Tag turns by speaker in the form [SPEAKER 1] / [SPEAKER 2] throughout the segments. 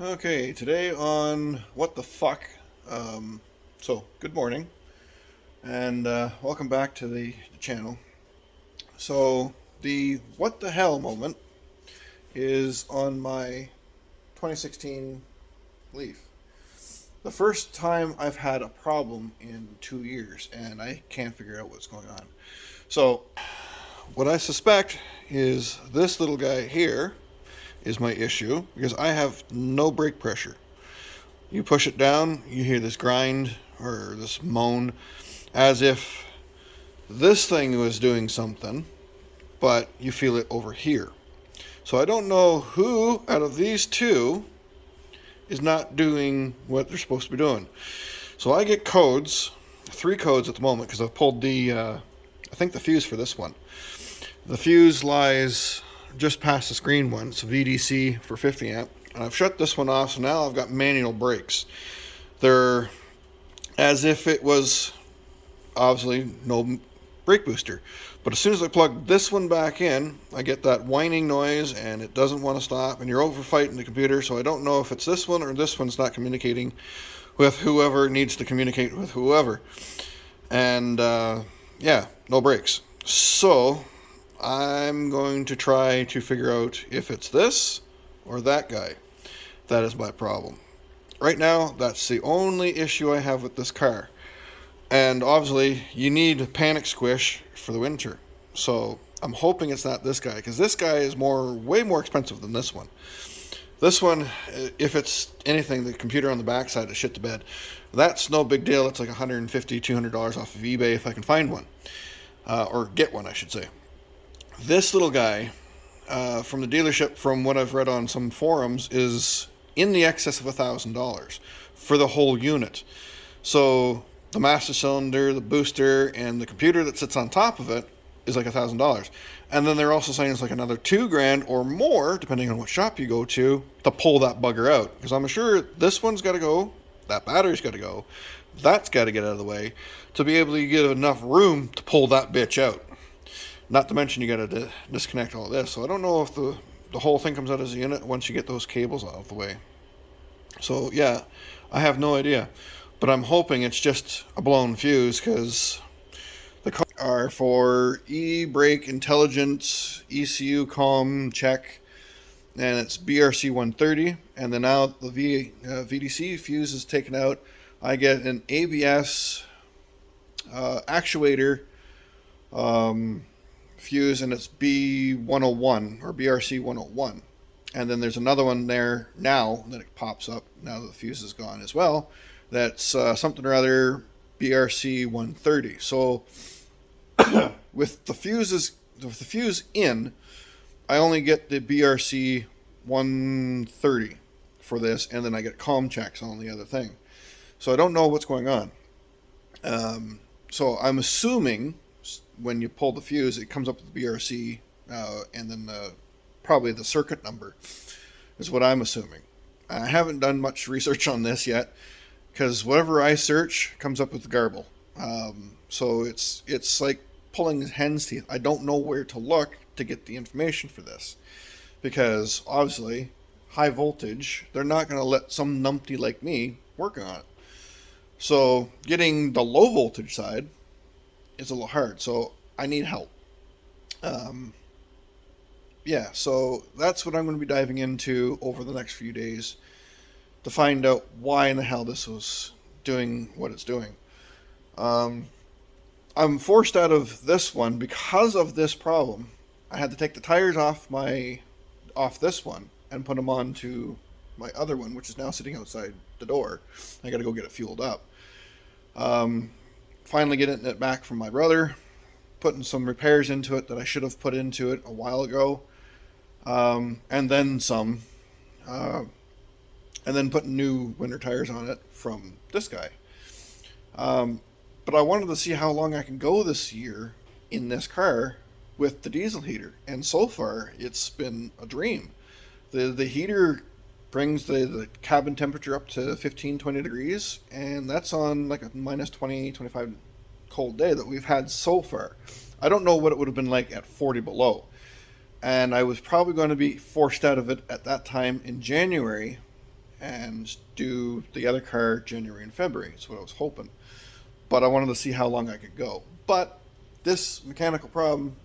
[SPEAKER 1] Okay, today on What the Fuck. Good morning, and welcome back to the channel. So, the What the Hell moment is on my 2016 Leaf. The first time I've had a problem in 2 years, and I can't figure out what's going on. So, what I suspect is this little guy here is my issue because I have no brake pressure. You push it down, you hear this grind or this moan as if this thing was doing something, but you feel it over here. So I don't know who out of these two is not doing what they're supposed to be doing. So I get codes, 3 codes at the moment, because I've pulled I think the fuse for this one. The fuse lies just past this green one. It's a VDC for 50 amp. And I've shut this one off, so now I've got manual brakes. They're as if it was obviously no brake booster. But as soon as I plug this one back in, I get that whining noise and it doesn't want to stop, and you're over fighting the computer, so I don't know if it's this one or this one's not communicating with whoever needs to communicate with whoever. And yeah, no brakes. So I'm going to try to figure out if it's this or that guy. That is my problem. Right now, that's the only issue I have with this car. And obviously, you need a panic squish for the winter. So I'm hoping it's not this guy, because this guy is way more expensive than this one. This one, if it's anything, the computer on the backside is shit to bed. That's no big deal. It's like $150, $200 off of eBay if I can find one. Or get one, I should say. This little guy, from the dealership, from what I've read on some forums, is in the excess of $1,000 for the whole unit. So the master cylinder, the booster, and the computer that sits on top of it is like $1,000. And then they're also saying it's like another $2,000 or more, depending on what shop you go to pull that bugger out. Because I'm sure this one's got to go, that battery's got to go, that's got to get out of the way to be able to get enough room to pull that bitch out. Not to mention you got to disconnect all this. So I don't know if the whole thing comes out as a unit once you get those cables out of the way. So yeah, I have no idea. But I'm hoping it's just a blown fuse, because the codes are for e-brake intelligence, ECU comm check, and it's BRC 130. And then now the VDC fuse is taken out. I get an ABS actuator fuse, and it's B101 or BRC 101. And then there's another one there now that it pops up now that the fuse is gone as well. That's something or other BRC 130. So with the fuse in, I only get the BRC 130 for this, and then I get comm checks on the other thing. So I don't know what's going on. So I'm assuming when you pull the fuse, it comes up with the BRC, and then probably the circuit number is what I'm assuming. I haven't done much research on this yet, because whatever I search comes up with the garble. So it's like pulling hen's teeth. I don't know where to look to get the information for this, because obviously high voltage, they're not going to let some numpty like me work on it. So getting the low voltage side is a little hard. So I need help. Yeah, so that's what I'm going to be diving into over the next few days to find out why in the hell this was doing what it's doing. I'm forced out of this one because of this problem. I had to take the tires off this one and put them onto my other one, which is now sitting outside the door. I got to go get it fueled up. Finally getting it back from my brother, putting some repairs into it that I should have put into it a while ago, and then some, and then putting new winter tires on it from this guy. But I wanted to see how long I can go this year in this car with the diesel heater, and so far it's been a dream. The heater brings the cabin temperature up to 15-20 degrees, and that's on like a minus 20-25 cold day that we've had so far. I don't know what it would have been like at 40 below, and I was probably going to be forced out of it at that time in January, and do the other car January and February. That's what I was hoping. But I wanted to see how long I could go. But this mechanical problem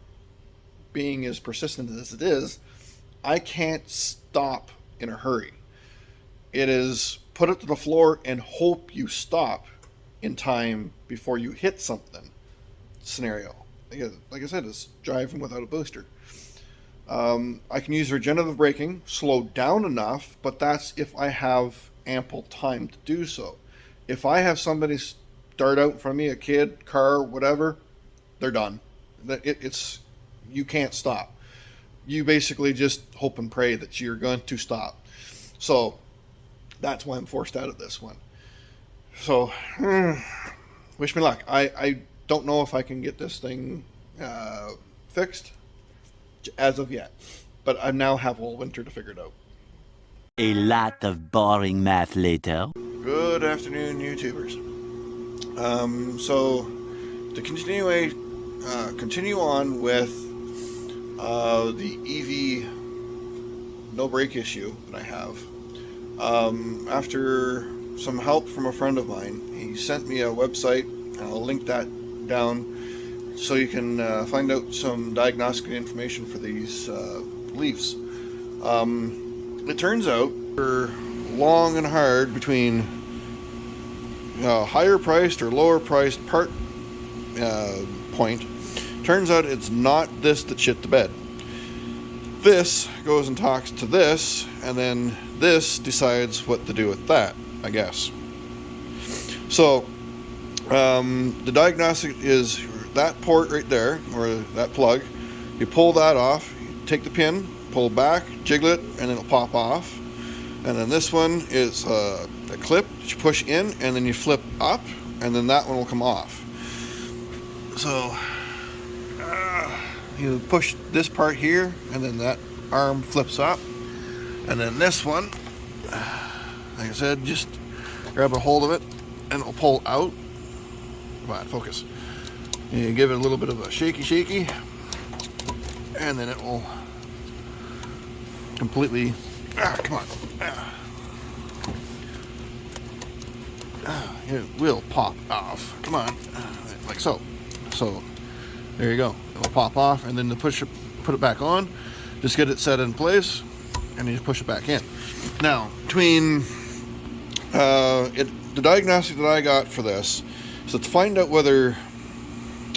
[SPEAKER 1] being as persistent as it is, I can't stop in a hurry. It is put it to the floor and hope you stop in time before you hit something scenario. Like I said, it's driving without a booster. I can use regenerative braking, slow down enough, but that's if I have ample time to do so. If I have somebody start out in front of me, a kid, car, whatever, they're done. You can't stop. You basically just hope and pray that you're going to stop. So that's why I'm forced out of this one. So wish me luck. I don't know if I can get this thing fixed as of yet, but I now have all winter to figure it out.
[SPEAKER 2] A lot of boring math later.
[SPEAKER 1] Good afternoon, YouTubers. So to continue on with the EV no brake issue that I have, after some help from a friend of mine, he sent me a website, and I'll link that down so you can find out some diagnostic information for these Leafs. It turns out we're long and hard between higher priced or lower priced part point. Turns out it's not this that shit the bed. This goes and talks to this, and then this decides what to do with that, I guess. So the diagnostic is that port right there, or that plug. You pull that off, you take the pin, pull back, jiggle it, and it'll pop off. And then this one is a clip that you push in, and then you flip up, and then that one will come off. So you push this part here, and then that arm flips up, and then this one, like I said, just grab a hold of it, and it'll pull out. Come on, focus. You give it a little bit of a shaky, and then it will completely, come on, it will pop off. Come on, like so. So there you go. It'll pop off, and then put it back on. Just get it set in place, and you just push it back in. Now, between the diagnostic that I got for this, so to find out whether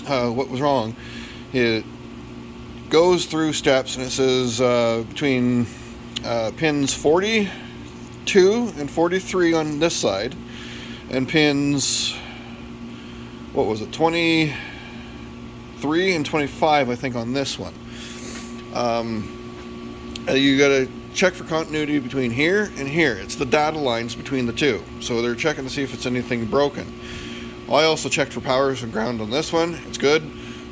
[SPEAKER 1] what was wrong, it goes through steps, and it says between pins 42 and 43 on this side, and pins, what was it, 23 and 25, I think, on this one. You gotta check for continuity between here and here. It's the data lines between the two, so they're checking to see if it's anything broken. I also checked for powers and ground on this one. It's good.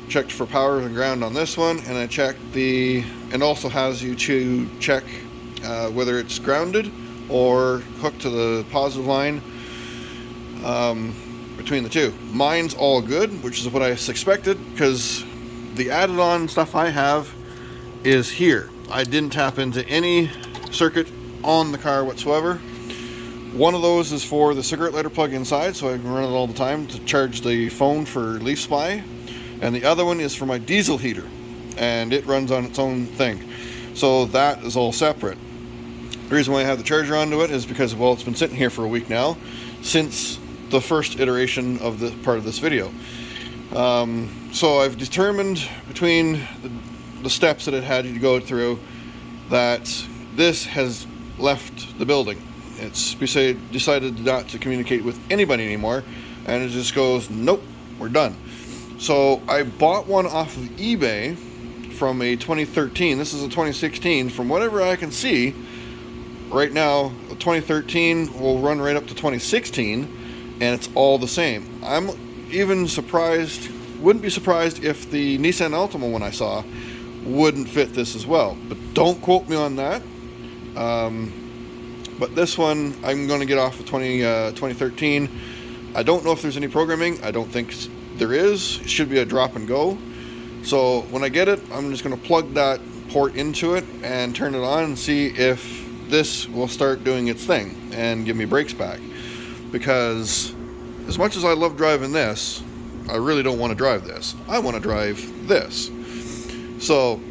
[SPEAKER 1] Checked for powers and ground on this one, and I checked and also has you to check whether it's grounded or hooked to the positive line between the two. Mine's all good, which is what I expected, because the added on stuff I have is here. I didn't tap into any circuit on the car whatsoever. One of those is for the cigarette lighter plug inside, so I can run it all the time to charge the phone for Leaf Spy. And the other one is for my diesel heater, and it runs on its own thing. So that is all separate. The reason why I have the charger onto it is because, well, it's been sitting here for a week now, since the first iteration of the part of this video. So I've determined between the steps that it had you to go through that this has left the building. It's decided not to communicate with anybody anymore, and it just goes, nope, we're done. So I bought one off of eBay from a 2013. This is a 2016. From whatever I can see right now, the 2013 will run right up to 2016, and it's all the same. I'm even surprised, wouldn't be surprised if the Nissan Altima one I saw wouldn't fit this as well, but don't quote me on that. But this one I'm going to get off of 2013. I don't know if there's any programming. I don't think there is. It should be a drop and go. So when I get it, I'm just going to plug that port into it and turn it on and see if this will start doing its thing and give me brakes back. Because as much as I love driving this, I really don't want to drive this. I want to drive this. So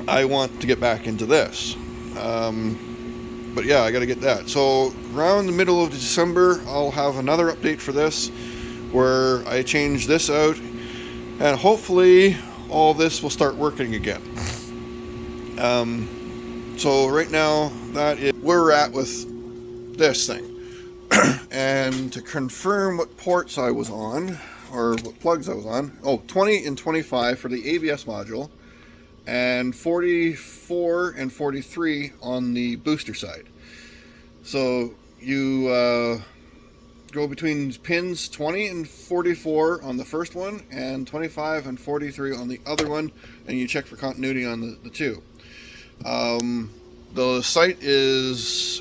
[SPEAKER 1] I want to get back into this. But yeah, I got to get that. So around the middle of December, I'll have another update for this where I change this out, and hopefully all this will start working again. So right now, that is where we're at with this thing. And to confirm what ports I was on, or what plugs I was on, 20 and 25 for the ABS module, and 44 and 43 on the booster side. So you go between pins 20 and 44 on the first one, and 25 and 43 on the other one, and you check for continuity on the two. The site is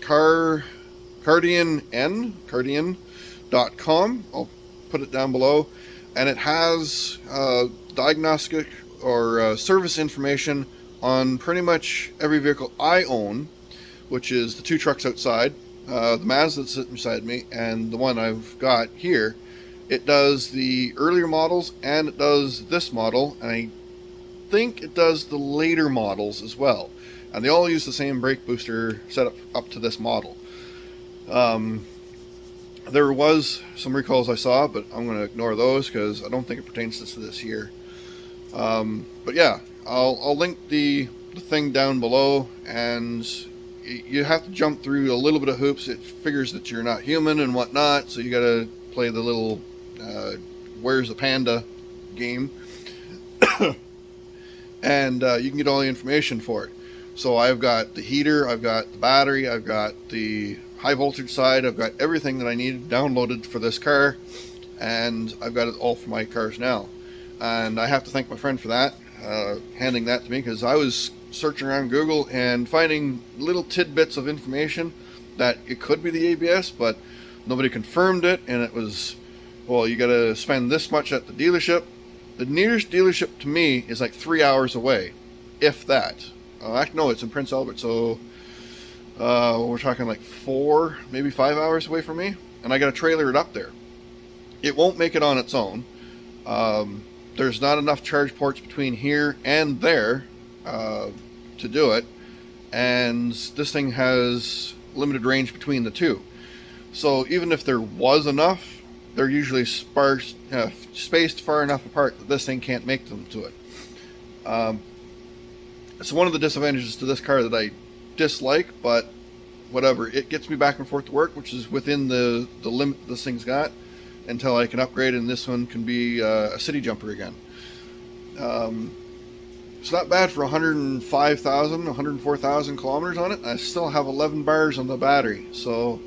[SPEAKER 1] Cardian.com. I'll put it down below, and it has diagnostic or service information on pretty much every vehicle I own, which is the two trucks outside, the Mazda that's sitting beside me, and the one I've got here. It does the earlier models, and it does this model, and I think it does the later models as well. And they all use the same brake booster setup up to this model. There was some recalls I saw, but I'm going to ignore those because I don't think it pertains to this year. But yeah, I'll link the thing down below, and you have to jump through a little bit of hoops. It figures that you're not human and whatnot, so you got to play the little where's the panda game. And you can get all the information for it. So I've got the heater, I've got the battery, I've got the high voltage side, I've got everything that I need downloaded for this car, and I've got it all for my cars now. And I have to thank my friend for that, handing that to me, because I was searching around Google and finding little tidbits of information that it could be the ABS, but nobody confirmed it, and it was, well, you got to spend this much at the dealership. The nearest dealership to me is like 3 hours away, if that. Actually, no, it's in Prince Albert, so we're talking like 4, maybe 5 hours away from me, and I got to trailer it up there. It won't make it on its own. There's not enough charge ports between here and there to do it, and this thing has limited range between the two. So even if there was enough, they're usually spaced far enough apart that this thing can't make them to it. So one of the disadvantages to this car that I dislike, but whatever, it gets me back and forth to work, which is within the limit this thing's got, until I can upgrade, and this one can be a city jumper again. It's not bad for 105,000, 104,000 kilometers on it. I still have 11 bars on the battery, so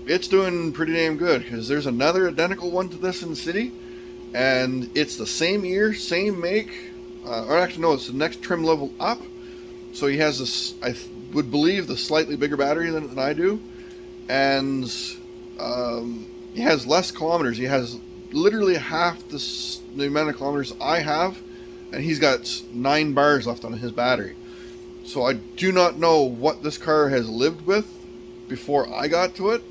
[SPEAKER 1] it's doing pretty damn good, because there's another identical one to this in the city, and it's the same year, same make, or actually no, it's the next trim level up. So he has this, I would believe, the slightly bigger battery than I do, and he has less kilometers. He has literally half the amount of kilometers I have, and he's got 9 bars left on his battery. So I do not know what this car has lived with before I got to it,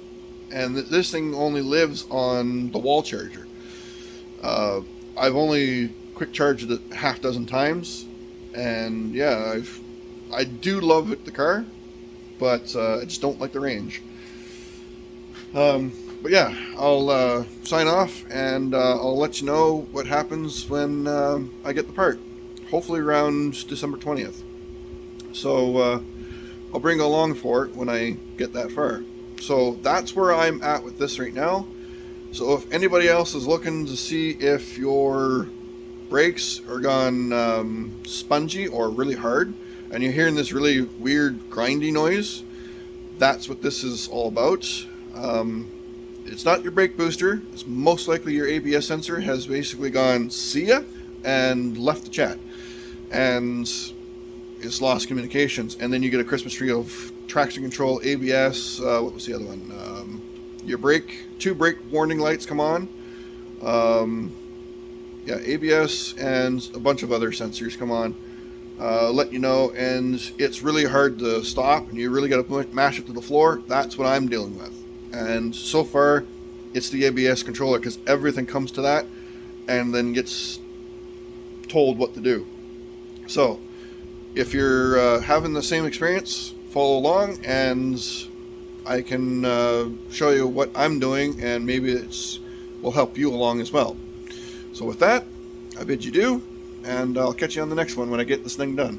[SPEAKER 1] and this thing only lives on the wall charger. I've only quick charged it half dozen times, and yeah, I do love the car, but I just don't like the range. But yeah, I'll sign off, and I'll let you know what happens when I get the part. Hopefully around December 20th. So I'll bring along for it when I get that far. So that's where I'm at with this right now. So if anybody else is looking to see if your brakes are gone spongy or really hard, and you're hearing this really weird grindy noise, that's what this is all about. It's not your brake booster. It's most likely your ABS sensor has basically gone see ya and left the chat, and it's lost communications. And then you get a Christmas tree of traction control, ABS, what was the other one? Your two brake warning lights come on. Yeah, ABS and a bunch of other sensors come on. let you know, and it's really hard to stop, and you really got to mash it to the floor. That's what I'm dealing with. And so far, it's the ABS controller, because everything comes to that and then gets told what to do. So, if you're having the same experience, follow along, and I can show you what I'm doing, and maybe it's will help you along as well. So with that, I bid you do, and I'll catch you on the next one when I get this thing done.